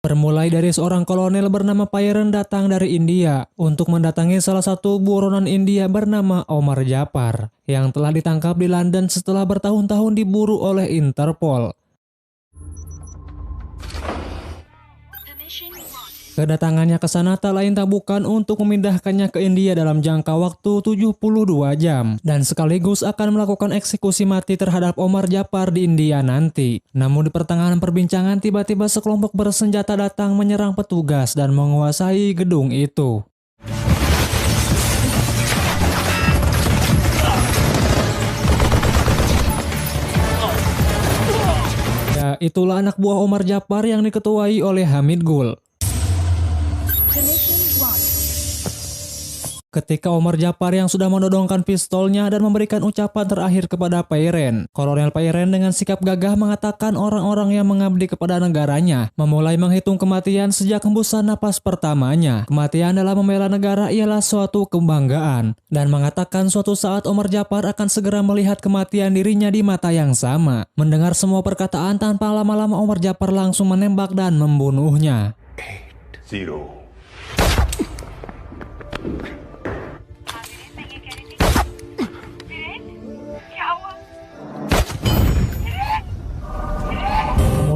Bermulai dari seorang kolonel bernama Pairen datang dari India untuk mendatangi salah satu buronan India bernama Omar Japar yang telah ditangkap di London setelah bertahun-tahun diburu oleh Interpol. Kedatangannya ke sana tak lain tak bukan untuk memindahkannya ke India dalam jangka waktu 72 jam dan sekaligus akan melakukan eksekusi mati terhadap Omar Japar di India nanti. Namun di pertengahan perbincangan tiba-tiba sekelompok bersenjata datang menyerang petugas dan menguasai gedung itu. Ya, itulah anak buah Omar Japar yang diketuai oleh Hamid Gul. Ketika Omar Japar yang sudah menodongkan pistolnya dan memberikan ucapan terakhir kepada Pairen, Kolonel Pairen dengan sikap gagah mengatakan orang-orang yang mengabdi kepada negaranya memulai menghitung kematian sejak hembusan napas pertamanya. Kematian dalam membela negara ialah suatu kebanggaan dan mengatakan suatu saat Omar Japar akan segera melihat kematian dirinya di mata yang sama. Mendengar semua perkataan tanpa lama-lama Omar Japar langsung menembak dan membunuhnya. 8-0.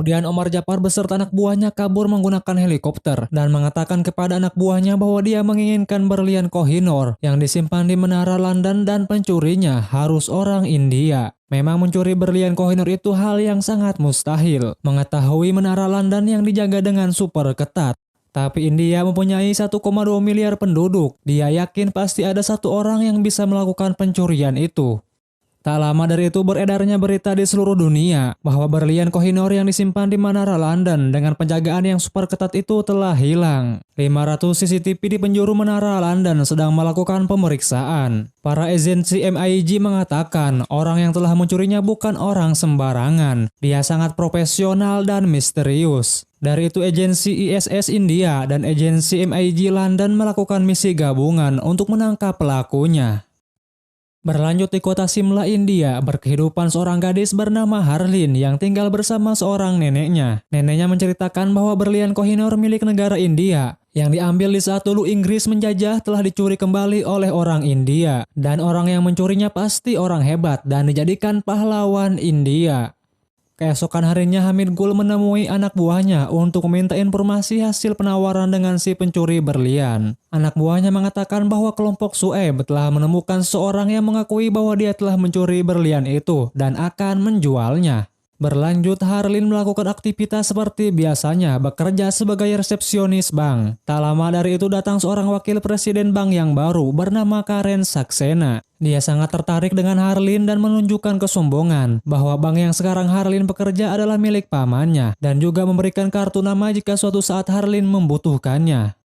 Kemudian Omar Japar beserta anak buahnya kabur menggunakan helikopter dan mengatakan kepada anak buahnya bahwa dia menginginkan berlian Kohinoor yang disimpan di Menara London dan pencurinya harus orang India. Memang mencuri berlian Kohinoor itu hal yang sangat mustahil, mengetahui Menara London yang dijaga dengan super ketat. Tapi India mempunyai 1,2 miliar penduduk. Dia yakin pasti ada satu orang yang bisa melakukan pencurian itu. Tak lama dari itu beredarnya berita di seluruh dunia bahwa berlian Kohinoor yang disimpan di Menara London dengan penjagaan yang super ketat itu telah hilang. 500 CCTV di penjuru Menara London sedang melakukan pemeriksaan. Para agensi MIG mengatakan orang yang telah mencurinya bukan orang sembarangan. Dia sangat profesional dan misterius. Dari itu agensi ISS India dan agensi MIG London melakukan misi gabungan untuk menangkap pelakunya. Berlanjut di kota Simla, India, berkehidupan seorang gadis bernama Harleen yang tinggal bersama seorang neneknya. Neneknya menceritakan bahwa berlian Kohinoor milik negara India yang diambil di saat dulu Inggris menjajah telah dicuri kembali oleh orang India. Dan orang yang mencurinya pasti orang hebat dan dijadikan pahlawan India. Keesokan harinya Hamid Gul menemui anak buahnya untuk meminta informasi hasil penawaran dengan si pencuri berlian. Anak buahnya mengatakan bahwa kelompok Sueb telah menemukan seorang yang mengakui bahwa dia telah mencuri berlian itu dan akan menjualnya. Berlanjut, Harleen melakukan aktivitas seperti biasanya, bekerja sebagai resepsionis bank. Tak lama dari itu datang seorang wakil presiden bank yang baru bernama Karen Saxena. Dia sangat tertarik dengan Harleen dan menunjukkan kesombongan bahwa bank yang sekarang Harleen bekerja adalah milik pamannya dan juga memberikan kartu nama jika suatu saat Harleen membutuhkannya.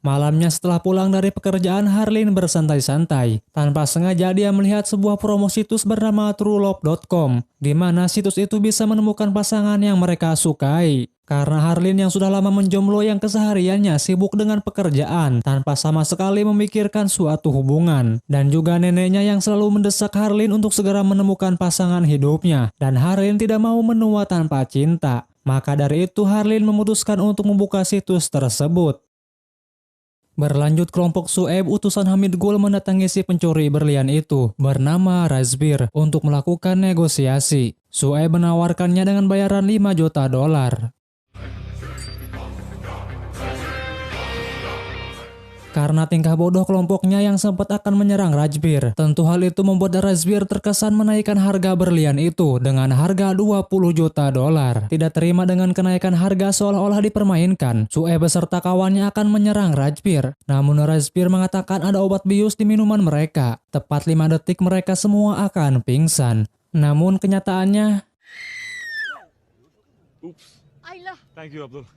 Malamnya setelah pulang dari pekerjaan, Harleen bersantai-santai. Tanpa sengaja dia melihat sebuah promo situs bernama truelove.com, di mana situs itu bisa menemukan pasangan yang mereka sukai. Karena Harleen yang sudah lama menjomblo yang kesehariannya sibuk dengan pekerjaan tanpa sama sekali memikirkan suatu hubungan. Dan juga neneknya yang selalu mendesak Harleen untuk segera menemukan pasangan hidupnya. Dan Harleen tidak mau menua tanpa cinta. Maka dari itu Harleen memutuskan untuk membuka situs tersebut. Berlanjut, kelompok Sueb utusan Hamid Gul mendatangi si pencuri berlian itu bernama Razbir untuk melakukan negosiasi. Sueb menawarkannya dengan bayaran 5 juta dolar. Karena tingkah bodoh kelompoknya yang sempat akan menyerang Razbir, tentu hal itu membuat Razbir terkesan menaikkan harga berlian itu dengan harga 20 juta dolar. Tidak terima dengan kenaikan harga seolah-olah dipermainkan, Sueb beserta kawannya akan menyerang Razbir. Namun Razbir mengatakan ada obat bius di minuman mereka. Tepat 5 detik mereka semua akan pingsan. Namun kenyataannya... Oops. Thank you, Abdul.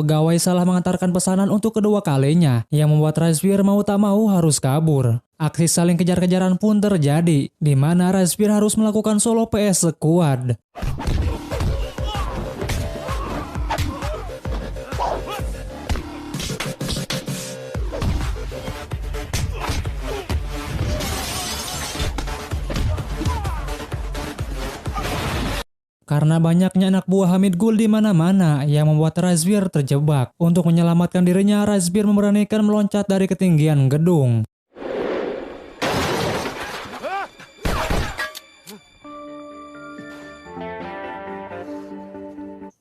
Pegawai salah mengantarkan pesanan untuk kedua kalinya, yang membuat Razbir mau tak mau harus kabur. Aksi saling kejar-kejaran pun terjadi, di mana Razbir harus melakukan solo PS squad. Karena banyaknya anak buah Hamid Gul di mana-mana yang membuat Razbir terjebak. Untuk menyelamatkan dirinya, Razbir memberanikan meloncat dari ketinggian gedung.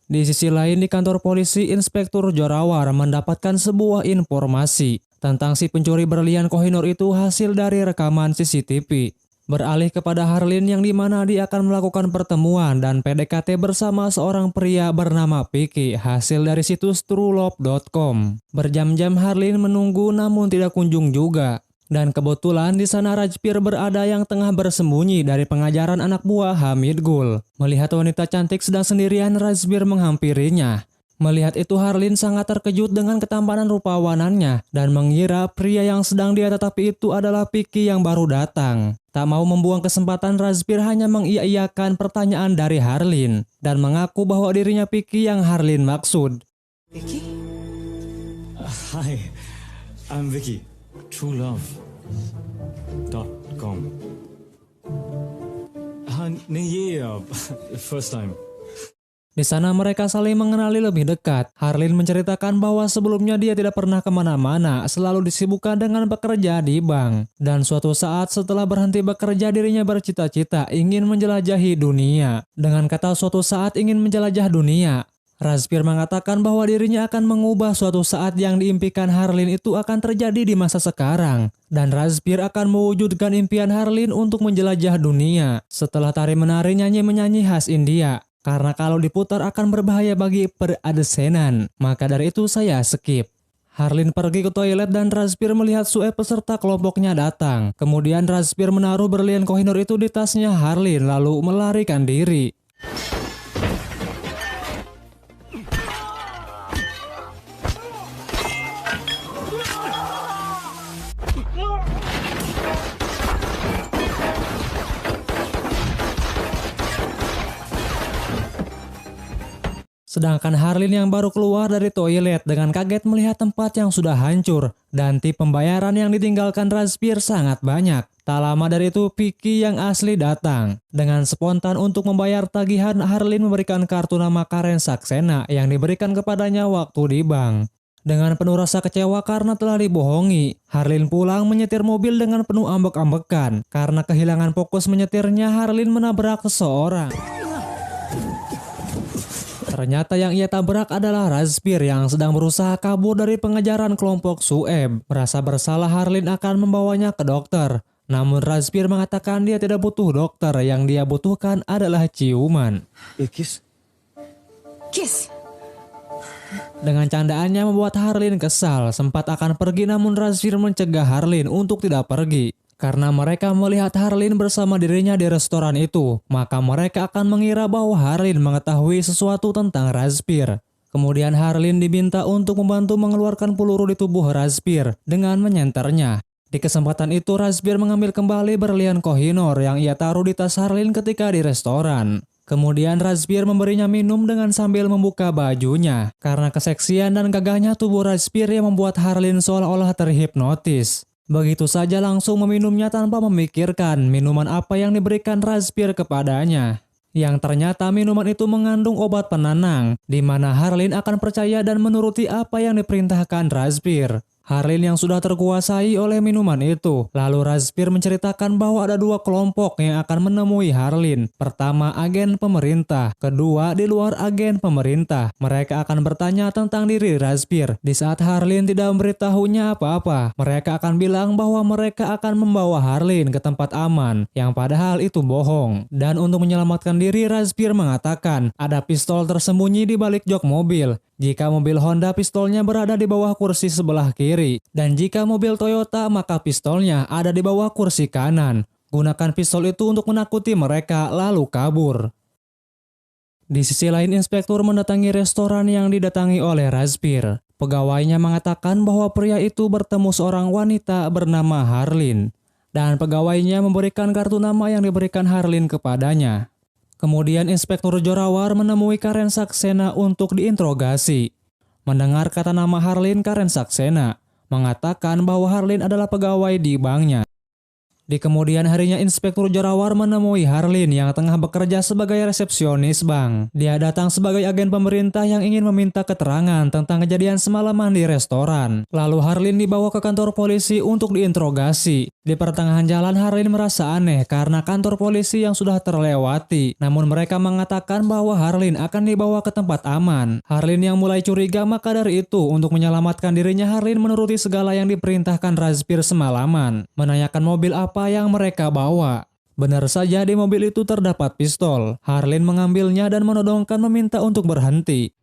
Di sisi lain, di kantor polisi, Inspektur Jorawar mendapatkan sebuah informasi tentang si pencuri berlian Kohinoor itu hasil dari rekaman CCTV. Beralih kepada Harlin yang dimana dia akan melakukan pertemuan dan PDKT bersama seorang pria bernama Vicky hasil dari situs truelove.com. Berjam-jam Harlin menunggu namun tidak kunjung juga. Dan kebetulan di sana Razbir berada yang tengah bersembunyi dari pengajaran anak buah Hamid Gul. Melihat wanita cantik sedang sendirian, Razbir menghampirinya. Melihat itu Harlin sangat terkejut dengan ketampanan rupawanannya dan mengira pria yang sedang dia tetapi itu adalah Vicky yang baru datang. Tak mau membuang kesempatan, Razbir hanya mengiyakan pertanyaan dari Harlin dan mengaku bahwa dirinya Vicky yang Harlin maksud. Vicky? Hi, I'm Vicky. TrueLove.com. First time. Di sana mereka saling mengenali lebih dekat. Harlin menceritakan bahwa sebelumnya dia tidak pernah kemana-mana, selalu disibukkan dengan bekerja di bank. Dan suatu saat setelah berhenti bekerja, dirinya bercita-cita ingin menjelajahi dunia. Dengan kata suatu saat ingin menjelajah dunia, Razbir mengatakan bahwa dirinya akan mengubah suatu saat yang diimpikan Harlin itu akan terjadi di masa sekarang. Dan Razbir akan mewujudkan impian Harlin untuk menjelajah dunia. Setelah tari-menari nyanyi-menyanyi khas India. Karena kalau diputar akan berbahaya bagi peradesenan. Maka dari itu saya skip. Harlin pergi ke toilet dan Razbir melihat Sueb peserta kelompoknya datang. Kemudian Razbir menaruh berlian Kohinoor itu di tasnya Harlin lalu melarikan diri. Sedangkan Harlin yang baru keluar dari toilet dengan kaget melihat tempat yang sudah hancur dan tip pembayaran yang ditinggalkan Razbir sangat banyak. Tak lama dari itu Vicky yang asli datang. Dengan spontan untuk membayar tagihan, Harlin memberikan kartu nama Karen Saxena yang diberikan kepadanya waktu di bank. Dengan penuh rasa kecewa karena telah dibohongi, Harlin pulang menyetir mobil dengan penuh ambek-ambekan. Karena kehilangan fokus menyetirnya, Harlin menabrak seseorang. Ternyata yang ia tabrak adalah Razbir yang sedang berusaha kabur dari pengejaran kelompok Sueb. Merasa bersalah, Harlin akan membawanya ke dokter. Namun Razbir mengatakan dia tidak butuh dokter, yang dia butuhkan adalah ciuman. Kiss. Kiss! Dengan candaannya membuat Harlin kesal, sempat akan pergi namun Razbir mencegah Harlin untuk tidak pergi. Karena mereka melihat Harlin bersama dirinya di restoran itu, maka mereka akan mengira bahwa Harlin mengetahui sesuatu tentang Razbir. Kemudian Harlin diminta untuk membantu mengeluarkan peluru di tubuh Razbir dengan menyenternya. Di kesempatan itu Razbir mengambil kembali berlian Kohinoor yang ia taruh di tas Harlin ketika di restoran. Kemudian Razbir memberinya minum dengan sambil membuka bajunya. Karena keseksian dan gagahnya tubuh Razbir yang membuat Harlin seolah-olah terhipnotis. Begitu saja langsung meminumnya tanpa memikirkan minuman apa yang diberikan Razbir kepadanya. Yang ternyata minuman itu mengandung obat penenang, di mana Harlin akan percaya dan menuruti apa yang diperintahkan Razbir. Harlin yang sudah terkuasai oleh minuman itu. Lalu Razbir menceritakan bahwa ada dua kelompok yang akan menemui Harlin. Pertama, agen pemerintah. Kedua, di luar agen pemerintah. Mereka akan bertanya tentang diri Razbir. Di saat Harlin tidak memberitahunya apa-apa, mereka akan bilang bahwa mereka akan membawa Harlin ke tempat aman, yang padahal itu bohong. Dan untuk menyelamatkan diri, Razbir mengatakan ada pistol tersembunyi di balik jok mobil. Jika mobil Honda, pistolnya berada di bawah kursi sebelah kiri. Dan jika mobil Toyota, maka pistolnya ada di bawah kursi kanan. Gunakan pistol itu untuk menakuti mereka, lalu kabur. Di sisi lain, inspektur mendatangi restoran yang didatangi oleh Razbir. Pegawainya mengatakan bahwa pria itu bertemu seorang wanita bernama Harlin. Dan pegawainya memberikan kartu nama yang diberikan Harlin kepadanya. Kemudian Inspektur Jorawar menemui Karen Saxena untuk diinterogasi. Mendengar kata nama Harlin, Karen Saxena mengatakan bahwa Harlin adalah pegawai di banknya. Di kemudian harinya Inspektur Jorawar menemui Harlin yang tengah bekerja sebagai resepsionis bank. Dia datang sebagai agen pemerintah yang ingin meminta keterangan tentang kejadian semalaman di restoran. Lalu Harlin dibawa ke kantor polisi untuk diinterogasi. Di pertengahan jalan Harlin merasa aneh karena kantor polisi yang sudah terlewati. Namun mereka mengatakan bahwa Harlin akan dibawa ke tempat aman. Harlin yang mulai curiga, maka dari itu untuk menyelamatkan dirinya Harlin menuruti segala yang diperintahkan Razbir semalaman. Menanyakan mobil apa yang mereka bawa. Benar saja di mobil itu terdapat pistol. Harlin mengambilnya dan menodongkan meminta untuk berhenti.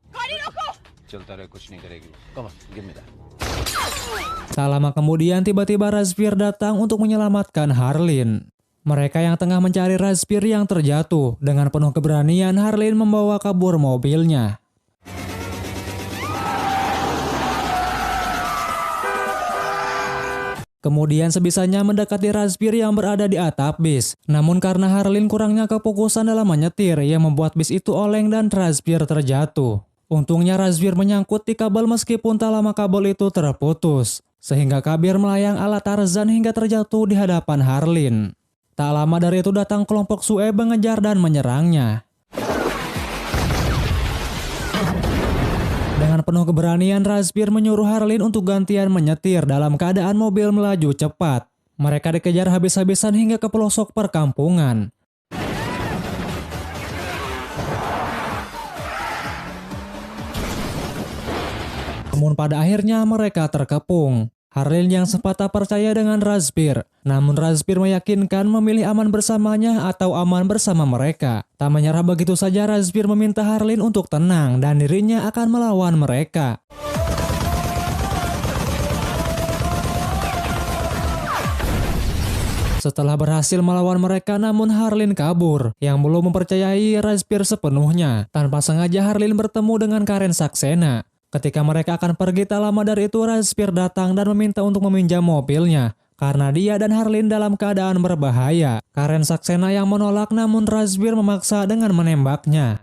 Tak lama kemudian tiba-tiba Razbir datang untuk menyelamatkan Harlin. Mereka yang tengah mencari Razbir yang terjatuh. Dengan penuh keberanian Harlin membawa kabur mobilnya. Kemudian sebisanya mendekati Razbir yang berada di atap bis. Namun karena Harlin kurangnya kefokusan dalam menyetir, yang membuat bis itu oleng dan Razbir terjatuh. Untungnya Razbir menyangkut di kabel meskipun tak lama kabel itu terputus. Sehingga Kabir melayang ala Tarzan hingga terjatuh di hadapan Harlin. Tak lama dari itu datang kelompok Sue mengejar dan menyerangnya. Dengan penuh keberanian, Razbir menyuruh Harlin untuk gantian menyetir dalam keadaan mobil melaju cepat. Mereka dikejar habis-habisan hingga ke pelosok perkampungan. Namun pada akhirnya mereka terkepung. Harlin yang sempat tak percaya dengan Razbir. Namun Razbir meyakinkan memilih aman bersamanya atau aman bersama mereka. Tak menyerah begitu saja, Razbir meminta Harlin untuk tenang dan dirinya akan melawan mereka. Setelah berhasil melawan mereka, namun Harlin kabur, yang belum mempercayai Razbir sepenuhnya. Tanpa sengaja Harlin bertemu dengan Karen Saxena. Ketika mereka akan pergi, tak lama dari itu Razbir datang dan meminta untuk meminjam mobilnya. Karena dia dan Harlin dalam keadaan berbahaya. Karen Saxena yang menolak, namun Razbir memaksa dengan menembaknya.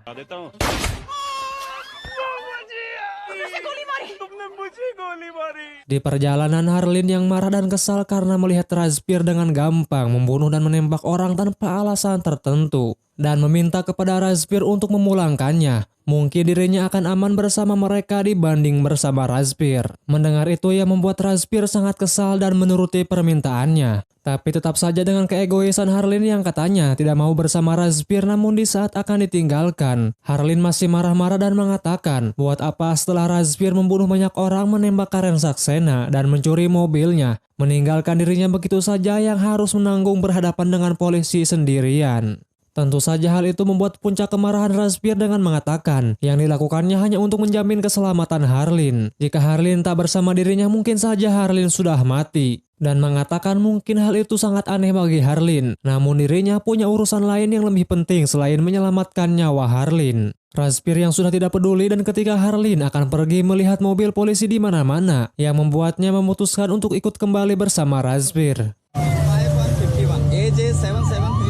Di perjalanan Harlin yang marah dan kesal karena melihat Razbir dengan gampang membunuh dan menembak orang tanpa alasan tertentu. Dan meminta kepada Razbir untuk memulangkannya. Mungkin dirinya akan aman bersama mereka dibanding bersama Razbir. Mendengar itu ia membuat Razbir sangat kesal dan menuruti permintaannya. Tapi tetap saja dengan keegoisan Harlin yang katanya tidak mau bersama Razbir, namun di saat akan ditinggalkan, Harlin masih marah-marah dan mengatakan, buat apa setelah Razbir membunuh banyak orang, menembak Karen Saxena dan mencuri mobilnya, meninggalkan dirinya begitu saja yang harus menanggung berhadapan dengan polisi sendirian. Tentu saja hal itu membuat puncak kemarahan Razbir dengan mengatakan yang dilakukannya hanya untuk menjamin keselamatan Harlin. Jika Harlin tak bersama dirinya, mungkin saja Harlin sudah mati. Dan mengatakan mungkin hal itu sangat aneh bagi Harlin. Namun dirinya punya urusan lain yang lebih penting selain menyelamatkan nyawa Harlin. Razbir yang sudah tidak peduli dan ketika Harlin akan pergi melihat mobil polisi di mana-mana yang membuatnya memutuskan untuk ikut kembali bersama Razbir. 5151 AJ7739.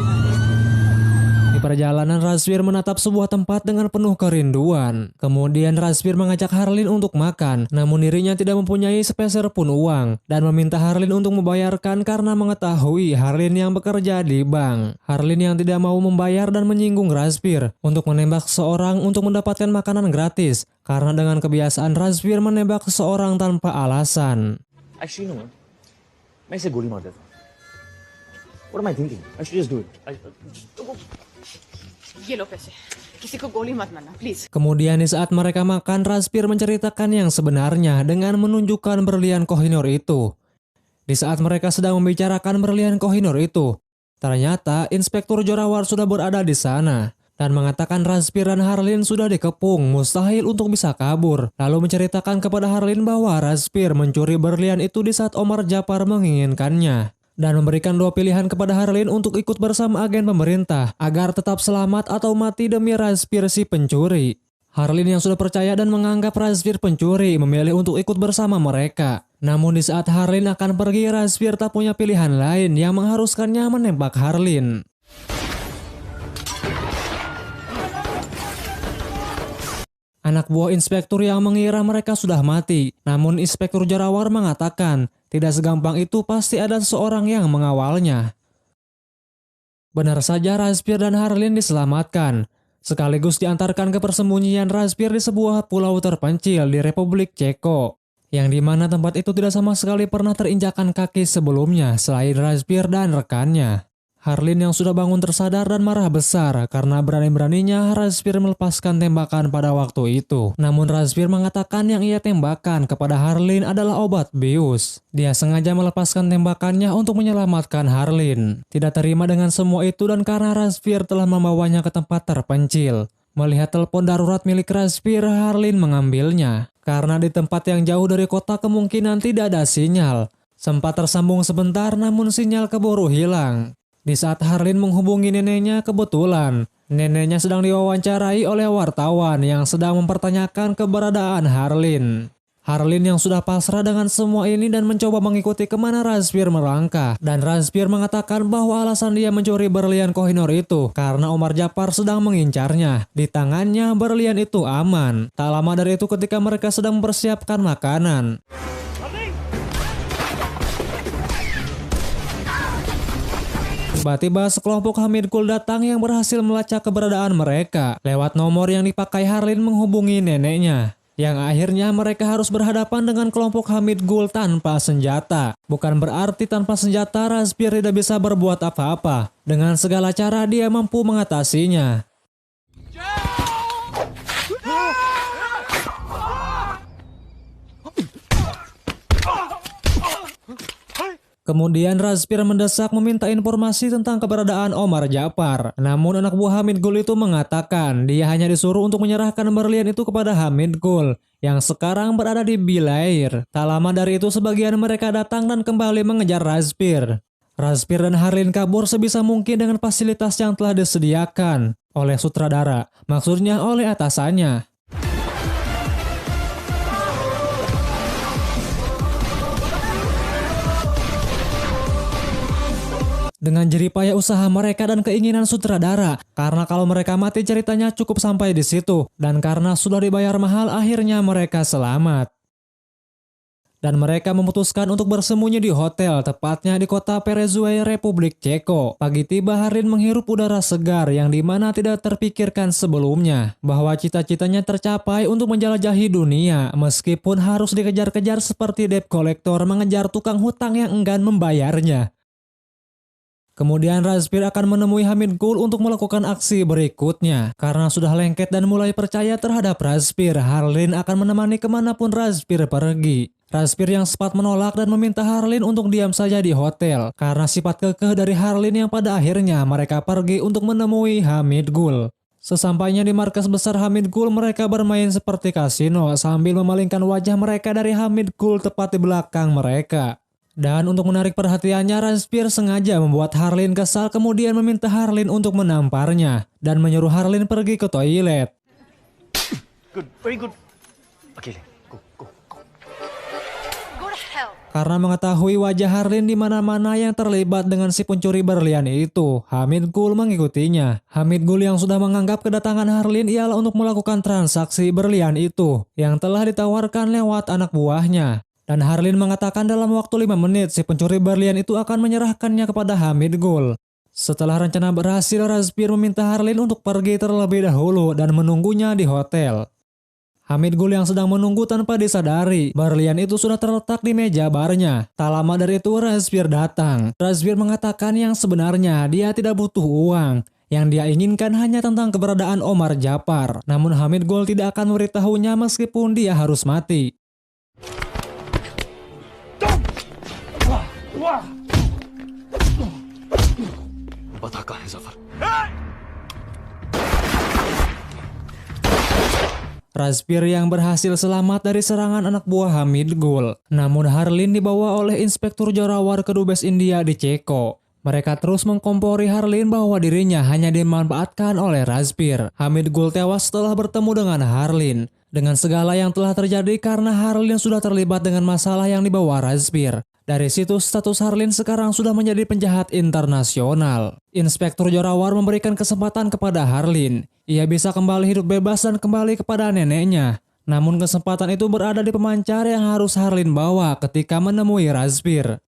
Di perjalanan Razbir menatap sebuah tempat dengan penuh kerinduan. Kemudian Razbir mengajak Harlin untuk makan, namun dirinya tidak mempunyai sepeser pun uang dan meminta Harlin untuk membayarkan karena mengetahui Harlin yang bekerja di bank. Harlin yang tidak mau membayar dan menyinggung Razbir untuk menembak seseorang untuk mendapatkan makanan gratis karena dengan kebiasaan Razbir menembak seseorang tanpa alasan. Actually, no. मैं इसे गोली मार देता हूँ. What am I thinking? I should just do it. ये लो पैसे किसी को गोली मत मारना please. Kemudian di saat mereka makan, Razbir menceritakan yang sebenarnya dengan menunjukkan berlian Kohinoor itu. Di saat mereka sedang membicarakan berlian Kohinoor itu, ternyata Inspektur Jorawar sudah berada di sana dan mengatakan Razbir dan Harlin sudah dikepung, mustahil untuk bisa kabur. Lalu menceritakan kepada Harlin bahwa Razbir mencuri berlian itu di saat Omar Japar menginginkannya. Dan memberikan dua pilihan kepada Harlin untuk ikut bersama agen pemerintah agar tetap selamat atau mati demi Razbir si pencuri. Harlin yang sudah percaya dan menganggap Razbir pencuri memilih untuk ikut bersama mereka. Namun di saat Harlin akan pergi, Razbir tak punya pilihan lain yang mengharuskannya menembak Harlin. Anak buah inspektur yang mengira mereka sudah mati. Namun Inspektur Jorawar mengatakan tidak segampang itu, pasti ada seseorang yang mengawalnya. Benar saja Razpir dan Harlin diselamatkan, sekaligus diantarkan ke persembunyian Razpir di sebuah pulau terpencil di Republik Ceko, yang dimana tempat itu tidak sama sekali pernah terinjakan kaki sebelumnya selain Razpir dan rekannya. Harlin yang sudah bangun tersadar dan marah besar karena berani-beraninya Razpir melepaskan tembakan pada waktu itu. Namun Razpir mengatakan yang ia tembakan kepada Harlin adalah obat bius. Dia sengaja melepaskan tembakannya untuk menyelamatkan Harlin. Tidak terima dengan semua itu dan karena Razpir telah membawanya ke tempat terpencil. Melihat telepon darurat milik Razpir, Harlin mengambilnya. Karena di tempat yang jauh dari kota kemungkinan tidak ada sinyal. Sempat tersambung sebentar namun sinyal keburu hilang. Di saat Harlin menghubungi neneknya, kebetulan neneknya sedang diwawancarai oleh wartawan yang sedang mempertanyakan keberadaan Harlin. Harlin yang sudah pasrah dengan semua ini dan mencoba mengikuti kemana Razpir melangkah. Dan Razpir mengatakan bahwa alasan dia mencuri berlian Kohinoor itu karena Omar Japar sedang mengincarnya. Di tangannya berlian itu aman. Tak lama dari itu ketika mereka sedang mempersiapkan makanan, tiba-tiba sekelompok Hamid Gul datang yang berhasil melacak keberadaan mereka. Lewat nomor yang dipakai Harlin menghubungi neneknya. Yang akhirnya mereka harus berhadapan dengan kelompok Hamid Gul tanpa senjata. Bukan berarti tanpa senjata Razpir tidak bisa berbuat apa-apa. Dengan segala cara dia mampu mengatasinya. Kemudian Razpir mendesak meminta informasi tentang keberadaan Omar Japar. Namun anak buah Hamid Gul itu mengatakan dia hanya disuruh untuk menyerahkan berlian itu kepada Hamid Gul yang sekarang berada di Bilair. Tak lama dari itu sebagian mereka datang dan kembali mengejar Razpir. Razpir dan Harlin kabur sebisa mungkin dengan fasilitas yang telah disediakan oleh sutradara, maksudnya oleh atasannya. Dengan jeripaya usaha mereka dan keinginan sutradara, karena kalau mereka mati ceritanya cukup sampai di situ, dan karena sudah dibayar mahal akhirnya mereka selamat. Dan mereka memutuskan untuk bersembunyi di hotel, tepatnya di kota Perezue, Republik Ceko. Pagi tiba Harlin menghirup udara segar yang dimana tidak terpikirkan sebelumnya, bahwa cita-citanya tercapai untuk menjelajahi dunia, meskipun harus dikejar-kejar seperti debt collector mengejar tukang hutang yang enggan membayarnya. Kemudian Razpir akan menemui Hamid Gul untuk melakukan aksi berikutnya. Karena sudah lengket dan mulai percaya terhadap Razpir, Harlin akan menemani kemanapun Razpir pergi. Razpir yang sempat menolak dan meminta Harlin untuk diam saja di hotel. Karena sifat kekeh dari Harlin yang pada akhirnya mereka pergi untuk menemui Hamid Gul. Sesampainya di markas besar Hamid Gul, mereka bermain seperti kasino sambil memalingkan wajah mereka dari Hamid Gul tepat di belakang mereka. Dan untuk menarik perhatiannya, Razpir sengaja membuat Harlin kesal kemudian meminta Harlin untuk menamparnya dan menyuruh Harlin pergi ke toilet. Good, very good. Okay, go. Go to hell. Karena mengetahui wajah Harlin di mana-mana yang terlibat dengan si pencuri berlian itu, Hamid Gul mengikutinya. Hamid Gul yang sudah menganggap kedatangan Harlin ialah untuk melakukan transaksi berlian itu yang telah ditawarkan lewat anak buahnya. Dan Harlin mengatakan dalam waktu 5 menit si pencuri berlian itu akan menyerahkannya kepada Hamid Gul. Setelah rencana berhasil, Razpir meminta Harlin untuk pergi terlebih dahulu dan menunggunya di hotel. Hamid Gul yang sedang menunggu tanpa disadari, berlian itu sudah terletak di meja barnya. Tak lama dari itu Razpir datang. Razpir mengatakan yang sebenarnya dia tidak butuh uang. Yang dia inginkan hanya tentang keberadaan Omar Japar. Namun Hamid Gul tidak akan memberitahunya meskipun dia harus mati. बताका है Zafar. Razpir yang berhasil selamat dari serangan anak buah Hamid Gul. Namun Harlin dibawa oleh Inspektur Jorawar Kedubes India di Ceko. Mereka terus mengkompori Harlin bahwa dirinya hanya dimanfaatkan oleh Razpir. Hamid Gul tewas setelah bertemu dengan Harlin. Dengan segala yang telah terjadi karena Harlin sudah terlibat dengan masalah yang dibawa Razpir. Dari situ status Harlin sekarang sudah menjadi penjahat internasional. Inspektur Jorawar memberikan kesempatan kepada Harlin. Ia bisa kembali hidup bebas dan kembali kepada neneknya. Namun kesempatan itu berada di pemancar yang harus Harlin bawa ketika menemui Razpir.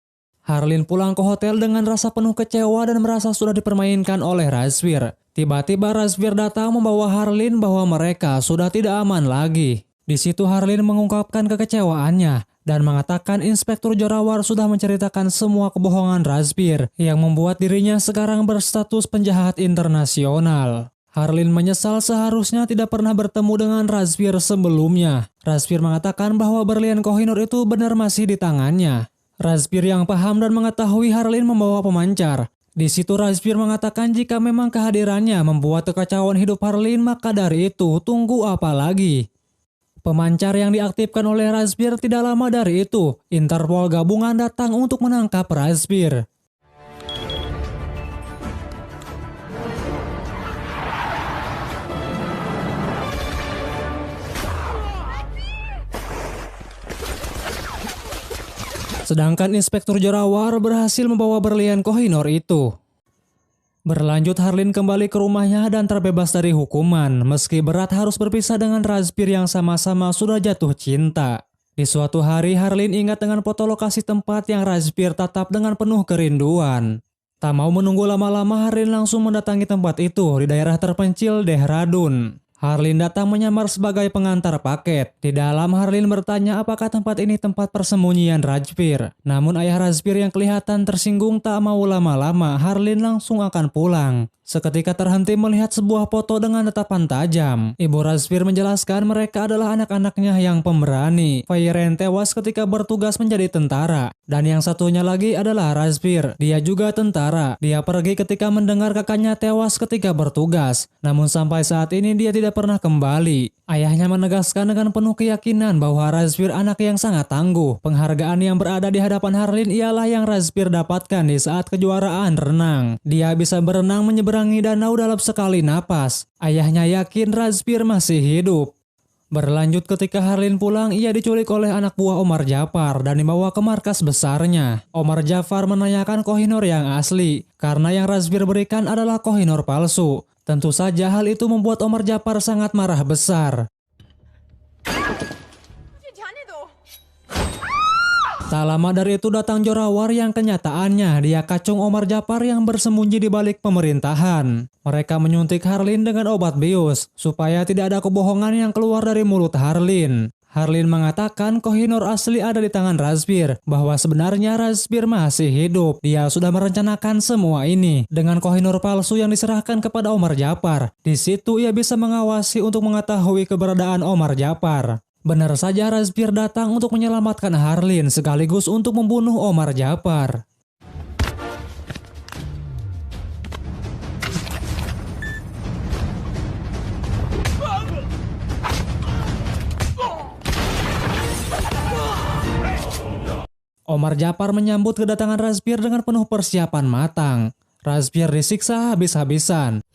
Harlin pulang ke hotel dengan rasa penuh kecewa dan merasa sudah dipermainkan oleh Razvir. Tiba-tiba Razvir datang membawa Harlin bahwa mereka sudah tidak aman lagi. Di situ Harlin mengungkapkan kekecewaannya dan mengatakan Inspektur Jorawar sudah menceritakan semua kebohongan Razvir yang membuat dirinya sekarang berstatus penjahat internasional. Harlin menyesal seharusnya tidak pernah bertemu dengan Razvir sebelumnya. Razvir mengatakan bahwa berlian Kohinoor itu benar masih di tangannya. Razvir yang paham dan mengetahui Harlin membawa pemancar. Di situ Razvir mengatakan jika memang kehadirannya membuat kekacauan hidup Harlin, maka dari itu tunggu apa lagi. Pemancar yang diaktifkan oleh Razvir tidak lama dari itu, Interpol gabungan datang untuk menangkap Razvir. Sedangkan Inspektur Jorawar berhasil membawa berlian Kohinoor itu. Berlanjut, Harlin kembali ke rumahnya dan terbebas dari hukuman, meski berat harus berpisah dengan Razvir yang sama-sama sudah jatuh cinta. Di suatu hari, Harlin ingat dengan foto lokasi tempat yang Razvir tatap dengan penuh kerinduan. Tak mau menunggu lama-lama, Harlin langsung mendatangi tempat itu di daerah terpencil Dehradun. Harlin datang menyamar sebagai pengantar paket. Di dalam, Harlin bertanya apakah tempat ini tempat persembunyian Razvir. Namun ayah Razvir yang kelihatan tersinggung tak mau lama-lama, Harlin langsung akan pulang. Seketika terhenti melihat sebuah foto dengan tatapan tajam. Ibu Razvir menjelaskan mereka adalah anak-anaknya yang pemberani. Feiren tewas ketika bertugas menjadi tentara. Dan yang satunya lagi adalah Razvir. Dia juga tentara. Dia pergi ketika mendengar kakaknya tewas ketika bertugas. Namun sampai saat ini dia tidak pernah kembali. Ayahnya menegaskan dengan penuh keyakinan bahwa Razvir anak yang sangat tangguh. Penghargaan yang berada di hadapan Harlin ialah yang Razvir dapatkan di saat kejuaraan renang. Dia bisa berenang menyeberangi danau dalam sekali napas. Ayahnya yakin Razvir masih hidup. Berlanjut, ketika Harlin pulang, ia diculik oleh anak buah Omar Japar dan dibawa ke markas besarnya. Omar Japar menanyakan Kohinoor yang asli, karena yang Razvir berikan adalah Kohinoor palsu. Tentu saja hal itu membuat Omar Japar sangat marah besar. Tak lama dari itu datang Jorawar yang kenyataannya dia kacung Omar Japar yang bersembunyi di balik pemerintahan. Mereka menyuntik Harlin dengan obat bius supaya tidak ada kebohongan yang keluar dari mulut Harlin. Harlin mengatakan Kohinoor asli ada di tangan Razvir, bahwa sebenarnya Razvir masih hidup. Dia sudah merencanakan semua ini dengan Kohinoor palsu yang diserahkan kepada Omar Japar. Di situ ia bisa mengawasi untuk mengetahui keberadaan Omar Japar. Benar saja Razvir datang untuk menyelamatkan Harlin sekaligus untuk membunuh Omar Japar. Omar Japar menyambut kedatangan Razvir dengan penuh persiapan matang. Razvir disiksa habis-habisan.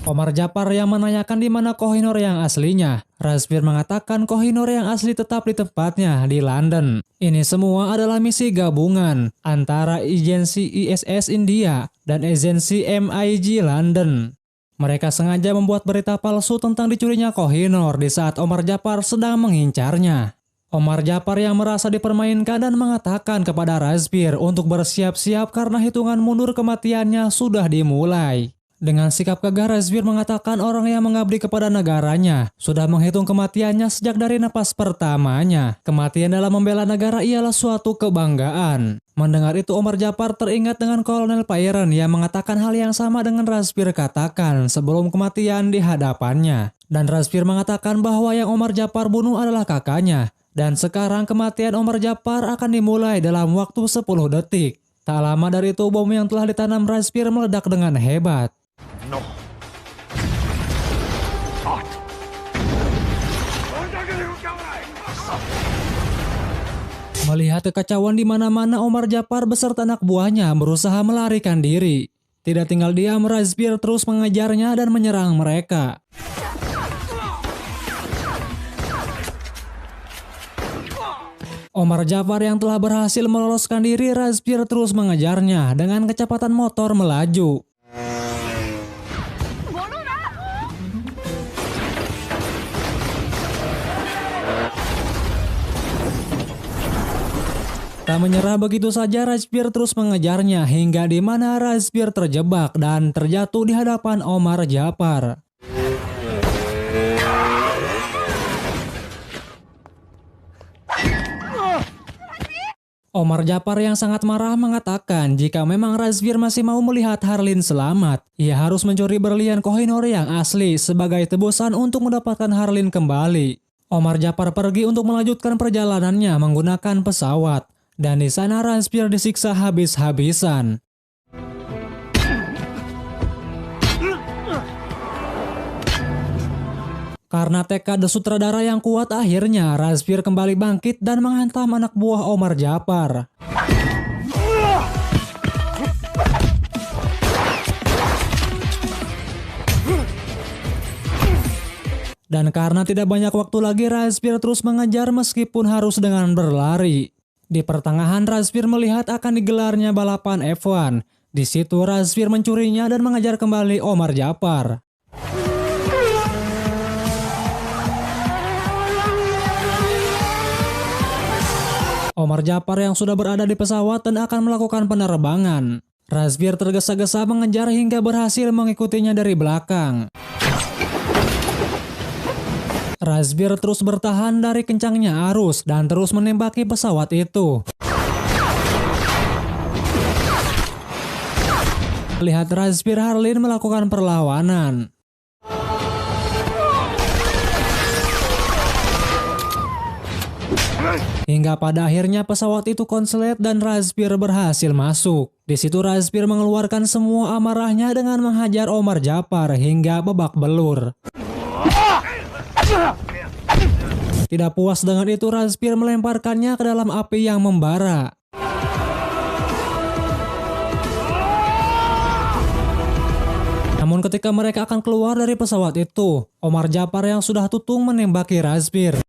Omar Japar yang menanyakan di mana Kohinoor yang aslinya. Razvir mengatakan Kohinoor yang asli tetap di tempatnya di London. Ini semua adalah misi gabungan antara agensi ISS India dan agensi MIG London. Mereka sengaja membuat berita palsu tentang dicurinya Kohinoor di saat Omar Japar sedang mengincarnya. Omar Japar yang merasa dipermainkan dan mengatakan kepada Razvir untuk bersiap-siap karena hitungan mundur kematiannya sudah dimulai. Dengan sikap gagah, Razvir mengatakan orang yang mengabdi kepada negaranya sudah menghitung kematiannya sejak dari napas pertamanya. Kematian dalam membela negara ialah suatu kebanggaan. Mendengar itu, Omar Japar teringat dengan Kolonel Feiren yang mengatakan hal yang sama dengan Razvir katakan sebelum kematian di hadapannya. Dan Razvir mengatakan bahwa yang Omar Japar bunuh adalah kakaknya. Dan sekarang kematian Omar Japar akan dimulai dalam waktu 10 detik. Tak lama dari itu, bom yang telah ditanam Razvir meledak dengan hebat. No. Melihat kekacauan di mana-mana, Omar Japar beserta anak buahnya berusaha melarikan diri. Tidak tinggal diam, Razvir terus mengejarnya dan menyerang mereka. Omar Japar yang telah berhasil meloloskan diri, Razvir terus mengejarnya dengan kecepatan motor melaju. Tak menyerah begitu saja, Razbir terus mengejarnya hingga di mana Razbir terjebak dan terjatuh di hadapan Omar Japar. Omar Japar yang sangat marah mengatakan jika memang Razbir masih mau melihat Harleen selamat, ia harus mencuri berlian Kohinoor yang asli sebagai tebusan untuk mendapatkan Harleen kembali. Omar Japar pergi untuk melanjutkan perjalanannya menggunakan pesawat, dan di sana Razbir disiksa habis-habisan. Karena tekad sutradara yang kuat, akhirnya Razbir kembali bangkit dan menghantam anak buah Omar Japar. Dan karena tidak banyak waktu lagi, Razbir terus mengejar meskipun harus dengan berlari. Di pertengahan, Razbir melihat akan digelarnya balapan F1. Di situ Razbir mencurinya dan mengejar kembali Omar Japar. Omar Japar yang sudah berada di pesawat dan akan melakukan penerbangan. Razbir tergesa-gesa mengejar hingga berhasil mengikutinya dari belakang. Razbir terus bertahan dari kencangnya arus dan terus menembaki pesawat itu. Lihat Razbir, Harleen melakukan perlawanan. Hingga pada akhirnya pesawat itu konslet dan Razbir berhasil masuk. Di situ Razbir mengeluarkan semua amarahnya dengan menghajar Omar Japar hingga babak belur. Tidak puas dengan itu, Razbir melemparkannya ke dalam api yang membara. Namun ketika mereka akan keluar dari pesawat itu, Omar Japar yang sudah tutung menembaki Razbir.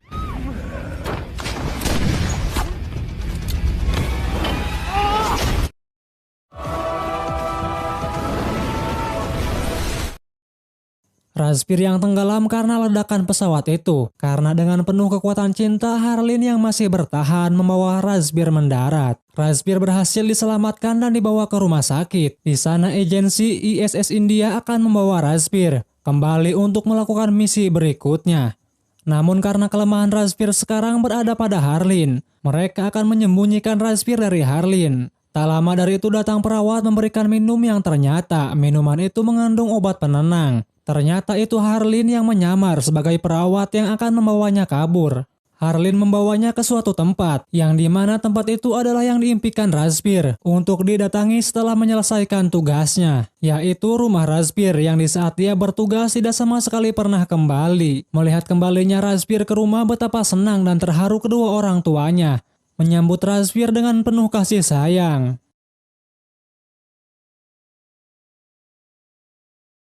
Razbir yang tenggelam karena ledakan pesawat itu. Karena dengan penuh kekuatan cinta, Harleen yang masih bertahan membawa Razbir mendarat. Razbir berhasil diselamatkan dan dibawa ke rumah sakit. Di sana agensi ISS India akan membawa Razbir kembali untuk melakukan misi berikutnya. Namun karena kelemahan Razbir sekarang berada pada Harleen, mereka akan menyembunyikan Razbir dari Harleen. Tak lama dari itu datang perawat memberikan minum yang ternyata minuman itu mengandung obat penenang. Ternyata itu Harleen yang menyamar sebagai perawat yang akan membawanya kabur. Harleen membawanya ke suatu tempat, yang dimana tempat itu adalah yang diimpikan Razbir untuk didatangi setelah menyelesaikan tugasnya, yaitu rumah Razbir yang di saat dia bertugas tidak sama sekali pernah kembali. Melihat kembalinya Razbir ke rumah, betapa senang dan terharu kedua orang tuanya menyambut Razbir dengan penuh kasih sayang.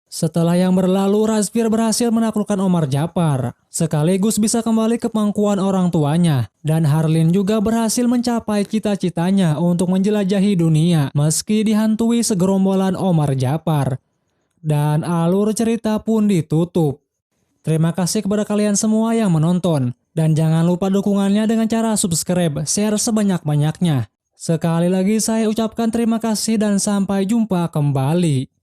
Setelah yang berlalu, Razbir berhasil menaklukkan Omar Japar, sekaligus bisa kembali ke pangkuan orang tuanya. Dan Harleen juga berhasil mencapai cita-citanya untuk menjelajahi dunia meski dihantui segerombolan Omar Japar. Dan alur cerita pun ditutup. Terima kasih kepada kalian semua yang menonton. Dan jangan lupa dukungannya dengan cara subscribe, share sebanyak-banyaknya. Sekali lagi saya ucapkan terima kasih dan sampai jumpa kembali.